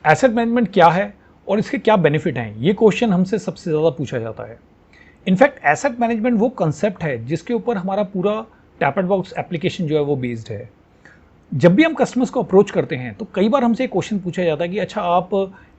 Asset management क्या है और इसके क्या बेनिफिट हैं, ये क्वेश्चन हमसे सबसे ज़्यादा पूछा जाता है। इनफैक्ट एसेट मैनेजमेंट वो कंसेप्ट है जिसके ऊपर हमारा पूरा टैपेट बॉक्स एप्लीकेशन जो है वो बेस्ड है। जब भी हम कस्टमर्स को अप्रोच करते हैं तो कई बार हमसे एक क्वेश्चन पूछा जाता है कि अच्छा आप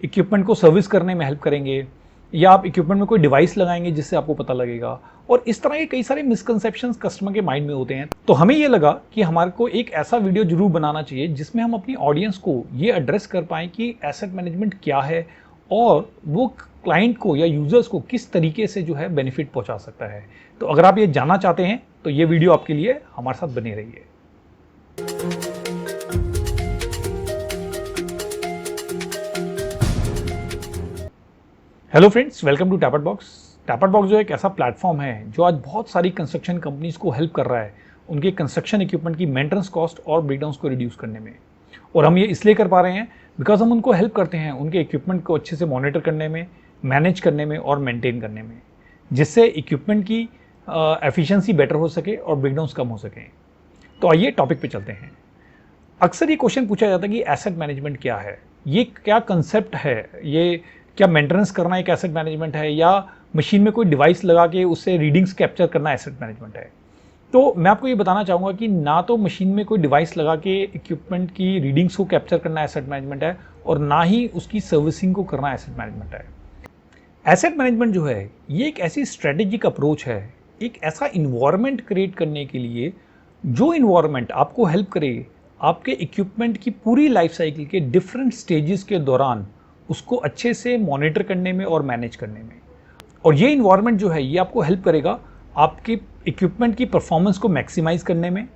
इक्विपमेंट को सर्विस करने में हेल्प करेंगे या आप इक्विपमेंट में कोई डिवाइस लगाएंगे जिससे आपको पता लगेगा। और इस तरह के कई सारे मिसकंसेप्शंस कस्टमर के माइंड में होते हैं। तो हमें ये लगा कि हमारे को एक ऐसा वीडियो जरूर बनाना चाहिए जिसमें हम अपनी ऑडियंस को ये एड्रेस कर पाएँ कि एसेट मैनेजमेंट क्या है और वो क्लाइंट को या यूजर्स को किस तरीके से जो है बेनिफिट पहुंचा सकता है। तो अगर आप ये जानना चाहते हैं तो ये वीडियो आपके लिए हमारे साथ बने रहिए। Hello friends, welcome to Tappet Box. Tappet Box जो एक ऐसा प्लेटफॉर्म है जो आज बहुत सारी कंस्ट्रक्शन कंपनीज को हेल्प कर रहा है उनके कंस्ट्रक्शन इक्विपमेंट की मेंटेनेंस कॉस्ट और ब्रेकडाउन्स को रिड्यूस करने में। और हम ये इसलिए कर पा रहे हैं बिकॉज हम उनको हेल्प करते हैं उनके इक्विपमेंट को अच्छे से मॉनिटर करने में, मैनेज करने में और मेंटेन करने में, जिससे इक्विपमेंट की एफिशिएंसी बेटर हो सके और ब्रेकडाउन्स कम हो सकें। तो आइए टॉपिक पे चलते हैं। अक्सर ये क्वेश्चन पूछा जाता है कि एसेट मैनेजमेंट क्या है, ये क्या कंसेप्ट है, ये क्या मेंटेनेंस करना एक एसेट मैनेजमेंट है या मशीन में कोई डिवाइस लगा के उससे रीडिंग्स कैप्चर करना एसेट मैनेजमेंट है। तो मैं आपको ये बताना चाहूँगा कि ना तो मशीन में कोई डिवाइस लगा के इक्विपमेंट की रीडिंग्स को कैप्चर करना एसेट मैनेजमेंट है और ना ही उसकी सर्विसिंग को करना एसेट मैनेजमेंट है। एसेट मैनेजमेंट जो है ये एक ऐसी स्ट्रेटेजिक अप्रोच है, एक ऐसा इन्वायरमेंट क्रिएट करने के लिए जो इन्वायरमेंट आपको हेल्प करे आपके इक्विपमेंट की पूरी लाइफ साइकिल के डिफरेंट स्टेजेस के दौरान उसको अच्छे से मॉनिटर करने में और मैनेज करने में। और ये इन्वायरमेंट जो है ये आपको हेल्प करेगा आपके इक्विपमेंट की परफॉर्मेंस को मैक्सिमाइज करने में,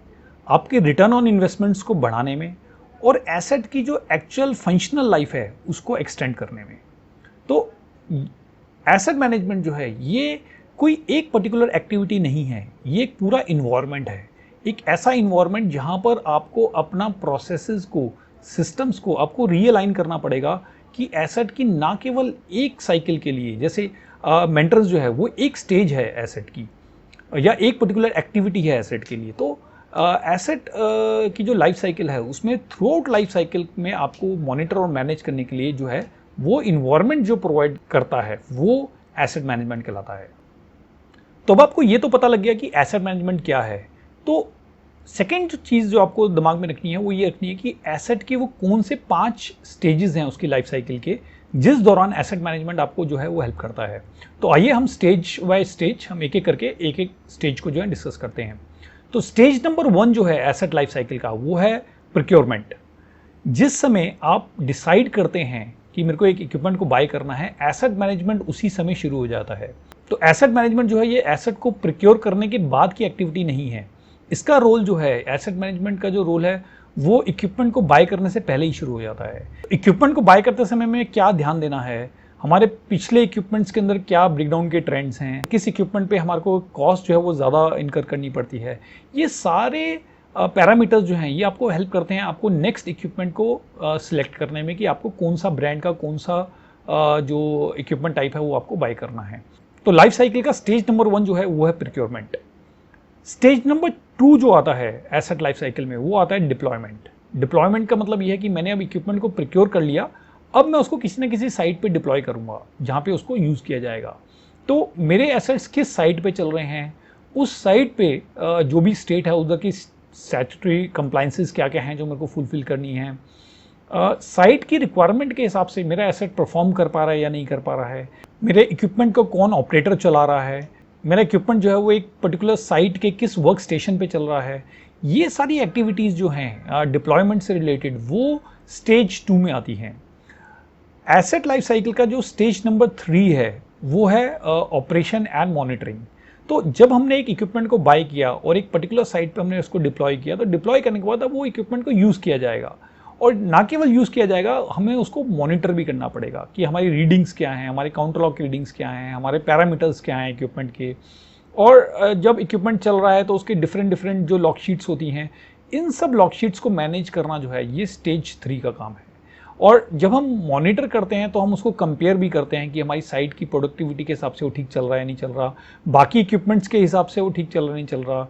आपके रिटर्न ऑन इन्वेस्टमेंट्स को बढ़ाने में और एसेट की जो एक्चुअल फंक्शनल लाइफ है उसको एक्सटेंड करने में। तो एसेट मैनेजमेंट जो है ये कोई एक पर्टिकुलर एक्टिविटी नहीं है, ये एक पूरा इन्वायरमेंट है। एक ऐसा इन्वायरमेंट जहाँ पर आपको अपना प्रोसेसेस को, सिस्टम्स को आपको रीअलाइन करना पड़ेगा कि एसेट की ना केवल एक साइकिल के लिए, जैसे मेंटेनेंस जो है वो एक स्टेज है एसेट की या एक पर्टिकुलर एक्टिविटी है एसेट के लिए। तो एसेट की जो लाइफ साइकिल है उसमें थ्रू आउट लाइफ साइकिल में आपको मॉनिटर और मैनेज करने के लिए जो है वो इन्वायरमेंट जो प्रोवाइड करता है वो एसेट मैनेजमेंट कहलाता है। तो अब आपको ये तो पता लग गया कि एसेट मैनेजमेंट क्या है। तो सेकेंड जो चीज़ जो आपको दिमाग में रखनी है वो ये रखनी है कि एसेट के वो कौन से 5 स्टेजेस हैं उसकी लाइफ साइकिल के जिस दौरान एसेट मैनेजमेंट आपको जो है वो हेल्प करता है। तो आइए हम स्टेज बाय स्टेज हम एक एक करके एक एक स्टेज को जो है डिस्कस करते हैं। तो स्टेज नंबर 1 जो है एसेट लाइफ साइकिल का वो है प्रोक्योरमेंट। जिस समय आप डिसाइड करते हैं कि मेरे को एक इक्विपमेंट को बाय करना है, एसेट मैनेजमेंट उसी समय शुरू हो जाता है। तो एसेट मैनेजमेंट जो है ये एसेट को प्रोक्योर करने के बाद की एक्टिविटी नहीं है। इसका रोल जो है, एसेट मैनेजमेंट का जो रोल है वो इक्विपमेंट को बाय करने से पहले ही शुरू हो जाता है। इक्विपमेंट को बाय करते समय में क्या ध्यान देना है, हमारे पिछले इक्विपमेंट्स के अंदर क्या ब्रेकडाउन के ट्रेंड्स हैं, किस इक्विपमेंट पे हमारे को कॉस्ट जो है वो ज़्यादा इनकर करनी पड़ती है, ये सारे पैरामीटर्स जो हैं ये आपको हेल्प करते हैं आपको नेक्स्ट इक्विपमेंट को सिलेक्ट करने में कि आपको कौन सा ब्रांड का कौन सा जो इक्विपमेंट टाइप है वो आपको बाय करना है। तो लाइफ साइकिल का स्टेज नंबर 1 जो है वो है प्रोक्योरमेंट। स्टेज नंबर 2 जो आता है एसेट लाइफ साइकिल में वो आता है डिप्लॉयमेंट। डिप्लॉयमेंट का मतलब ये है कि मैंने अब इक्विपमेंट को प्रोक्योर कर लिया, अब मैं उसको किसी न किसी साइट पे डिप्लॉय करूंगा जहाँ पे उसको यूज़ किया जाएगा। तो मेरे एसेट्स किस साइट पे चल रहे हैं, उस साइट पे जो भी स्टेट है उधर की स्टैट्यूटरी कंप्लाइंसेस क्या क्या हैं जो मेरे को फुलफिल करनी है, साइट की रिक्वायरमेंट के हिसाब से मेरा एसेट परफॉर्म कर पा रहा है या नहीं कर पा रहा है, मेरे इक्विपमेंट को कौन ऑपरेटर चला रहा है, मेरा इक्विपमेंट जो है वो एक पर्टिकुलर साइट के किस वर्क स्टेशन पे चल रहा है, ये सारी एक्टिविटीज़ जो हैं डिप्लॉयमेंट से रिलेटेड वो स्टेज 2 में आती हैं। एसेट लाइफ साइकिल का जो स्टेज नंबर 3 है वो है ऑपरेशन एंड मॉनिटरिंग। तो जब हमने एक इक्विपमेंट को बाय किया और एक पर्टिकुलर साइट पे हमने उसको डिप्लॉय किया, तो डिप्लॉय करने के बाद अब वो इक्विपमेंट को यूज़ किया जाएगा और ना केवल यूज़ किया जाएगा, हमें उसको मॉनिटर भी करना पड़ेगा कि हमारी रीडिंग्स क्या हैं, हमारे काउंटर लॉक की रीडिंग्स क्या हैं, हमारे पैरामीटर्स क्या हैं इक्विपमेंट के। और जब इक्विपमेंट चल रहा है तो उसके डिफरेंट जो लॉक शीट्स होती हैं, इन सब लॉक शीट्स को मैनेज करना जो है ये स्टेज 3 का काम है। और जब हम मॉनिटर करते हैं तो हम उसको कंपेयर भी करते हैं कि हमारी साइट की प्रोडक्टिविटी के हिसाब से वो ठीक चल रहा है नहीं चल रहा, बाकी इक्विपमेंट्स के हिसाब से वो ठीक चल रहा नहीं चल रहा,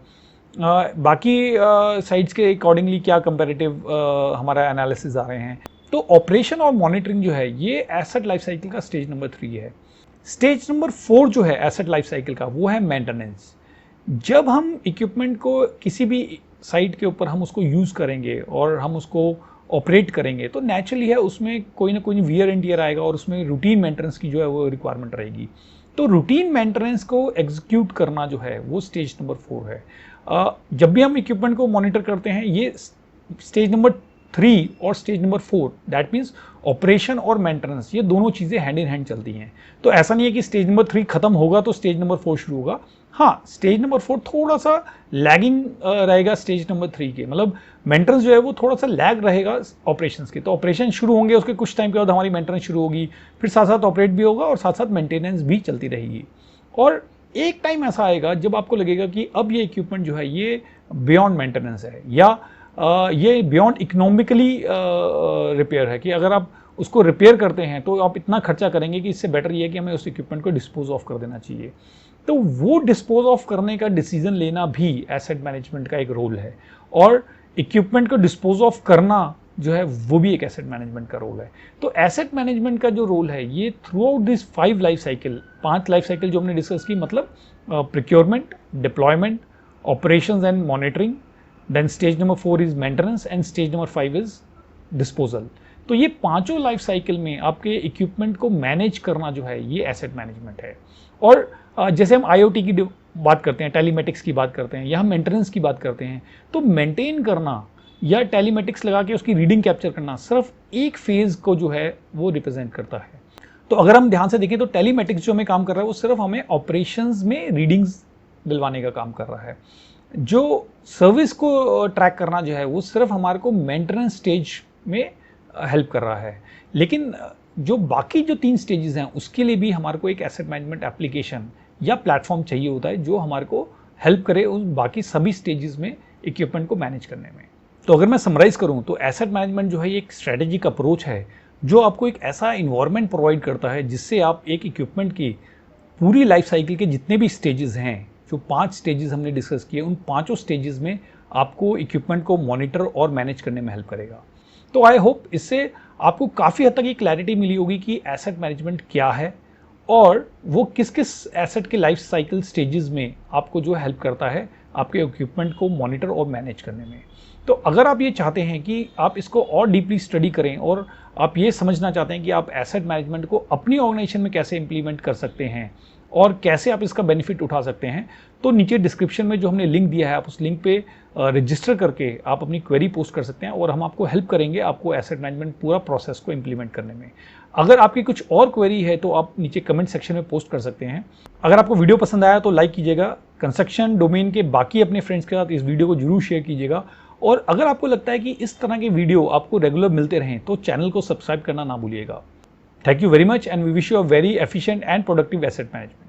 बाकी साइट्स के अकॉर्डिंगली क्या कंपैरेटिव हमारा एनालिसिस आ रहे हैं। तो ऑपरेशन और मॉनिटरिंग जो है ये एसेट लाइफ साइकिल का स्टेज नंबर 3 है। स्टेज नंबर 4 जो है एसेट लाइफ साइकिल का वो है मेंटेनेंस। जब हम इक्विपमेंट को किसी भी साइट के ऊपर हम उसको यूज़ करेंगे और हम उसको ऑपरेट करेंगे तो नेचुरली है उसमें कोई ना कोई वियर एंड टियर आएगा और उसमें रूटीन मेंटेनेंस की जो है वो रिक्वायरमेंट रहेगी। तो रूटीन मेंटेनेंस को एग्जीक्यूट करना जो है वो स्टेज नंबर 4 है। जब भी हम इक्विपमेंट को मॉनिटर करते हैं ये स्टेज नंबर 3 और stage number 4 that means operation और मेंटेनेंस ये दोनों चीज़ें हैंड इन हैंड चलती हैं। तो ऐसा नहीं है कि स्टेज नंबर 3 खत्म होगा तो स्टेज नंबर 4 शुरू होगा। हाँ, स्टेज नंबर 4 थोड़ा सा लैगिंग रहेगा स्टेज नंबर 3 के, मतलब मेंटेनेंस जो है वो थोड़ा सा लैग रहेगा ऑपरेशंस के। तो ऑपरेशन शुरू होंगे उसके कुछ टाइम के बाद हमारी मेंटेनेंस शुरू होगी, फिर साथ साथ ऑपरेट भी होगा और साथ साथ मेंटेनेंस भी चलती रहेगी। और एक टाइम ऐसा आएगा जब आपको लगेगा कि अब ये इक्विपमेंट जो है ये बियॉन्ड मेंटेनेंस है या ये बियॉन्ड इकोनॉमिकली रिपेयर है, कि अगर आप उसको रिपेयर करते हैं तो आप इतना खर्चा करेंगे कि इससे बेटर ये है कि हमें उस इक्विपमेंट को डिस्पोज ऑफ कर देना चाहिए। तो वो डिस्पोज ऑफ करने का डिसीजन लेना भी एसेट मैनेजमेंट का एक रोल है, और इक्विपमेंट को डिस्पोज ऑफ करना जो है वो भी एक एसेट मैनेजमेंट का रोल है। तो एसेट मैनेजमेंट का जो रोल है ये throughout this 5 life cycle, 5 life cycle जो हमने डिस्कस की, मतलब procurement, deployment, operations and monitoring, then stage number 4 is maintenance and stage number 5 is disposal. तो ये पांचों लाइफ साइकिल में आपके इक्विपमेंट को मैनेज करना जो है ये एसेट मैनेजमेंट है। और जैसे हम IoT की बात करते हैं, टेलीमेटिक्स की बात करते हैं या हम मेंटेनेंस की बात करते हैं, तो मेंटेन करना या टेलीमेटिक्स लगा के उसकी रीडिंग कैप्चर करना सिर्फ एक फेज को जो है वो रिप्रेजेंट करता है। तो अगर हम ध्यान से देखें तो टेलीमेटिक्स जो हमें काम कर रहा है वो सिर्फ हमें ऑपरेशंस में रीडिंग्स दिलवाने का काम कर रहा है। जो सर्विस को ट्रैक करना जो है वो सिर्फ हमारे को मेंटेनेंस स्टेज में हेल्प कर रहा है। लेकिन जो बाकी जो 3 स्टेजेस हैं उसके लिए भी हमारे को एक एसेट मैनेजमेंट एप्लीकेशन या प्लेटफॉर्म चाहिए होता है जो हमारे को हेल्प करे उन बाकी सभी स्टेजेस में इक्विपमेंट को मैनेज करने में। तो अगर मैं समराइज करूं तो एसेट मैनेजमेंट जो है एक स्ट्रेटेजिक अप्रोच है जो आपको एक ऐसा इन्वायरमेंट प्रोवाइड करता है जिससे आप एक इक्विपमेंट की पूरी लाइफ साइकिल के जितने भी स्टेजेस हैं, जो 5 स्टेजेस हमने डिस्कस किए, उन 5 स्टेजेस में आपको इक्विपमेंट को मॉनिटर और मैनेज करने में हेल्प करेगा। तो आई होप इससे आपको काफ़ी हद तक ये क्लैरिटी मिली होगी कि एसेट मैनेजमेंट क्या है और वो किस किस एसेट के लाइफ साइकिल स्टेजेस में आपको जो हेल्प करता है आपके इक्विपमेंट को मॉनिटर और मैनेज करने में। तो अगर आप ये चाहते हैं कि आप इसको और डीपली स्टडी करें और आप ये समझना चाहते हैं कि आप एसेट मैनेजमेंट को अपनी ऑर्गेनाइजेशन में कैसे इंप्लीमेंट कर सकते हैं और कैसे आप इसका बेनिफिट उठा सकते हैं, तो नीचे डिस्क्रिप्शन में जो हमने लिंक दिया है आप उस लिंक पे रजिस्टर करके आप अपनी क्वेरी पोस्ट कर सकते हैं और हम आपको हेल्प करेंगे आपको एसेट मैनेजमेंट पूरा प्रोसेस को इंप्लीमेंट करने में। अगर आपकी कुछ और क्वेरी है तो आप नीचे कमेंट सेक्शन में पोस्ट कर सकते हैं। अगर आपको वीडियो पसंद आया तो लाइक कीजिएगा, कंस्ट्रक्शन डोमेन के बाकी अपने फ्रेंड्स के साथ इस वीडियो को जरूर शेयर कीजिएगा, और अगर आपको लगता है कि इस तरह के वीडियो आपको रेगुलर मिलते रहें तो चैनल को सब्सक्राइब करना ना भूलिएगा। Thank you very much and we wish you a very efficient and productive asset management.